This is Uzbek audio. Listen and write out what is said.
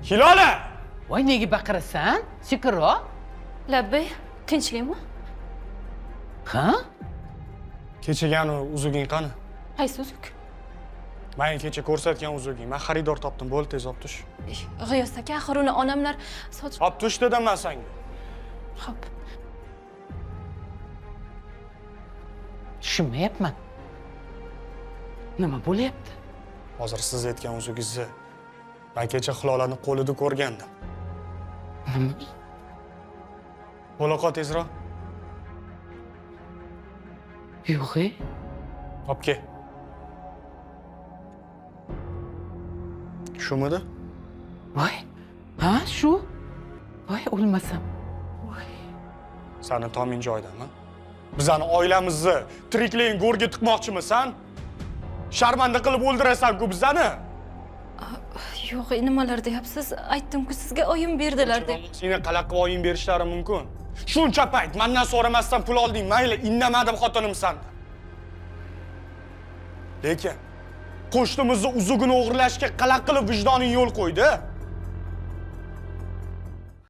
Hilola! Voy, nega baqirasan? Sekinroq. Labbay, tinchlikmi? Ha? Kechagani uzuging qani? Qaysi uzuk? Men kecha ko'rsatgan uzuging. Men xaridor topdim. Bo'l, tez olib tush. G'iyos aka, axir uni onamlar sotib... Olib tush dedim men senga. Xo'p. Tushunmayapman. Nima bo'lyapti? Hozir siz aytgan uzugingizni men kecha Hilolani qo'lida ko'rgandim. Nima? Bo'laqa tezroq. Yo'q. Olib kel. Shumidi? Voy. Ha, shu. Voy, o'lmasam. Sani toming joyidami? Bizani oilamizni tirikliging go'rga tiqmoqchimisan? Sharmanda qilib o'ldirasan-ku bizani? Yo'q, nimalar deyapsiz? Aytdim-ku sizga oyim berdilar deb. Seni qalaqqa oying berishlari mumkin. Shuncha payt mendan so'ramasdan pul olding, mayli, indamadim xotinimsan. Lekin qo'shnimizni uzugini o'g'irlashga qalaq qilib vijdoning yo'l qo'ydi.